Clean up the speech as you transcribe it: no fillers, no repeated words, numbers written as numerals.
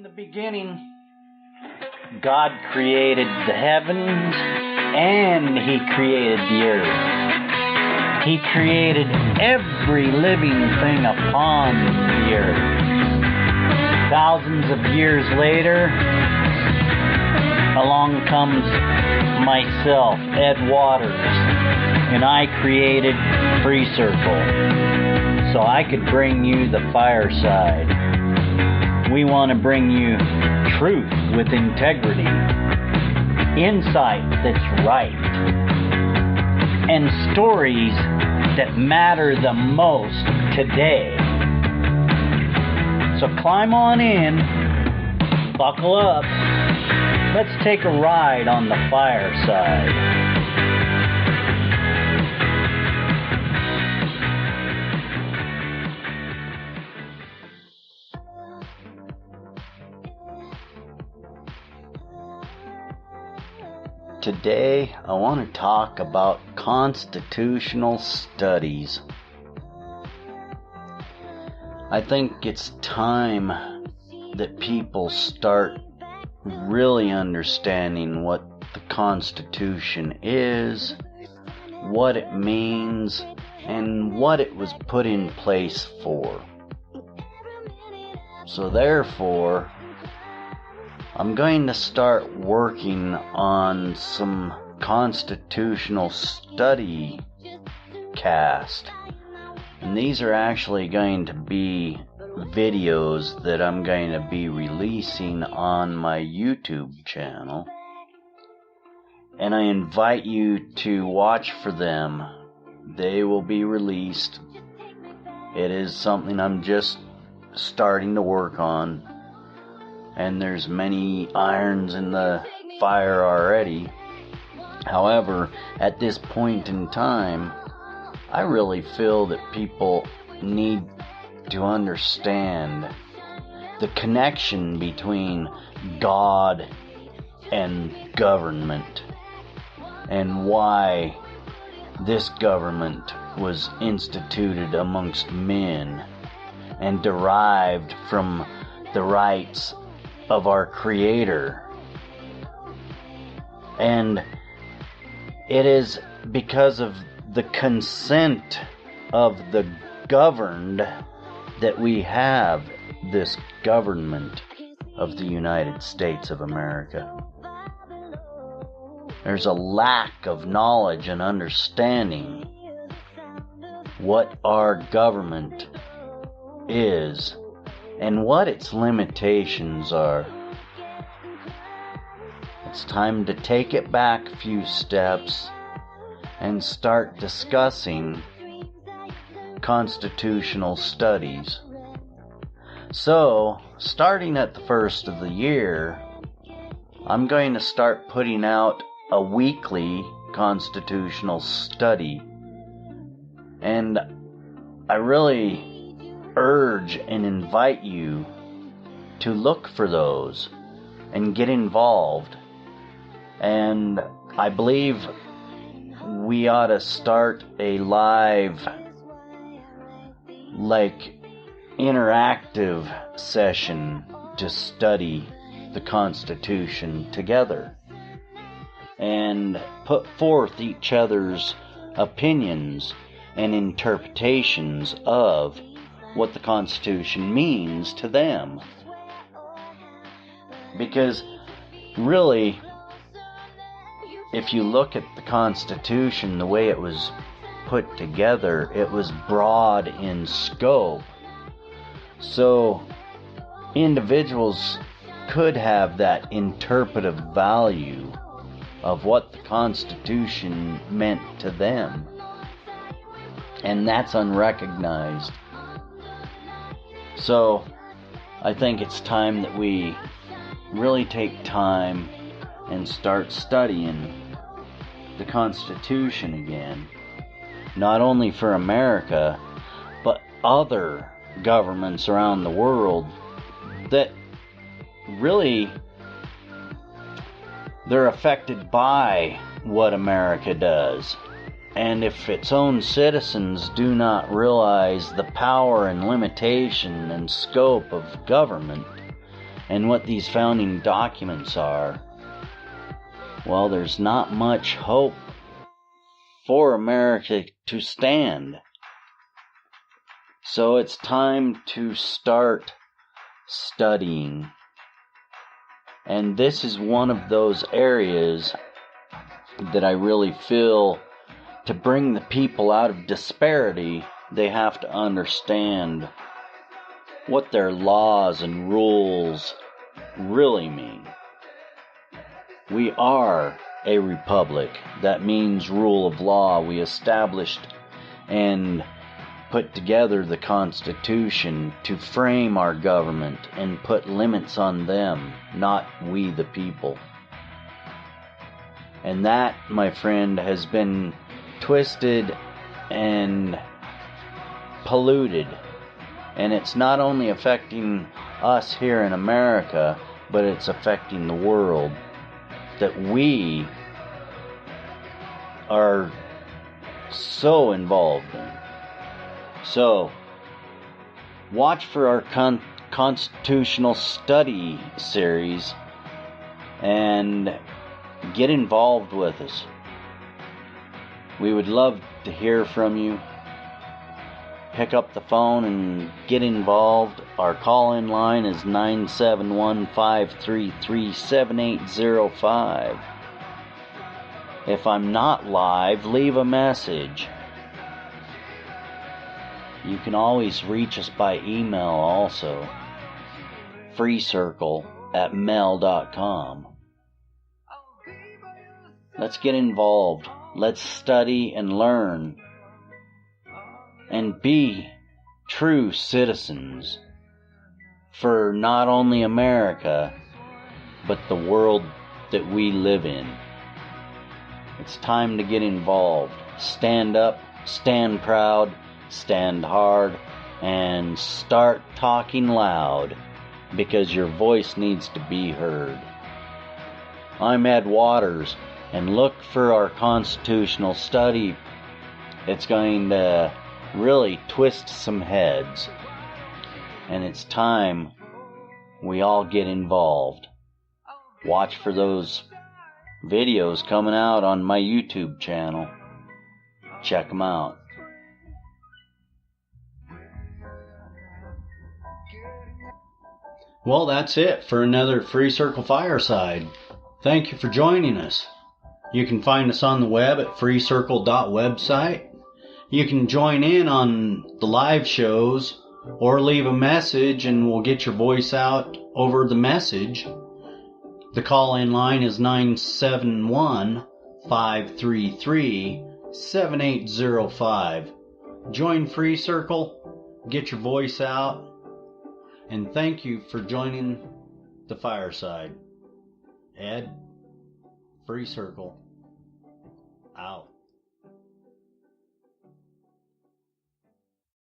In the beginning, God created the heavens and He created the earth. He created every living thing upon the earth. Thousands of years later, along comes myself, Ed Waters, and I created FreeCircle so I could bring you the fireside. We want to bring you truth with integrity, insight that's right, and stories that matter the most today. So climb on in, buckle up, let's take a ride on the fireside. Today, I want to talk about constitutional studies. I think it's time that people start really understanding what the Constitution is, what it means, and what it was put in place for. So therefore, I'm going to start working on some constitutional study cast. And these are actually going to be videos that I'm going to be releasing on my YouTube channel. And I invite you to watch for them. They will be released. It is something I'm just starting to work on. And there's many irons in the fire already. However, at this point in time, I really feel that people need to understand the connection between God and government, and why this government was instituted amongst men and derived from the rights of our Creator. And it is because of the consent of the governed that we have this government of the United States of America. There's a lack of knowledge and understanding what our government is and what its limitations are. It's time to take it back a few steps and start discussing constitutional studies. So, starting at the first of the year, I'm going to start putting out a weekly constitutional study. And I really urge and invite you to look for those and get involved. And I believe we ought to start a live, interactive session to study the Constitution together and put forth each other's opinions and interpretations of what the Constitution means to them. Because really, if you look at the Constitution, the way it was put together, it was broad in scope. So individuals could have that interpretive value of what the Constitution meant to them. And that's unrecognized. So, I think it's time that we really take time and start studying the Constitution again. Not only for America, but other governments around the world that really, they're affected by what America does. And if its own citizens do not realize the power and limitation and scope of government, and what these founding documents are, well, there's not much hope for America to stand. So it's time to start studying. And this is one of those areas that I really feel, to bring the people out of disparity, they have to understand what their laws and rules really mean. We are a republic. That means rule of law. We established and put together the Constitution to frame our government and put limits on them, not we the people. And that, my friend, has been twisted and polluted. And it's not only affecting us here in America, but it's affecting the world that we are so involved in. So, watch for our constitutional study series and get involved with us. We would love to hear from you. Pick up the phone and get involved. Our call-in line is 971-533-7805. If I'm not live, leave a message. You can always reach us by email also. FreeCircle@mail.com. Let's get involved. Let's study and learn. And be true citizens for not only America, but the world that we live in. It's time to get involved. Stand up, stand proud, stand hard, and start talking loud, because your voice needs to be heard. I'm Ed Waters, and look for our constitutional study. It's going to really twist some heads, and it's time we all get involved. Watch for those videos coming out on my YouTube channel. Check them out. Well, that's it for another Free Circle Fireside. Thank you for joining us. You can find us on the web at freecircle.website. You can join in on the live shows or leave a message and we'll get your voice out over the message. The call-in line is 971-533-7805. Join Free Circle, get your voice out, and thank you for joining the fireside. Ed, Free Circle, out.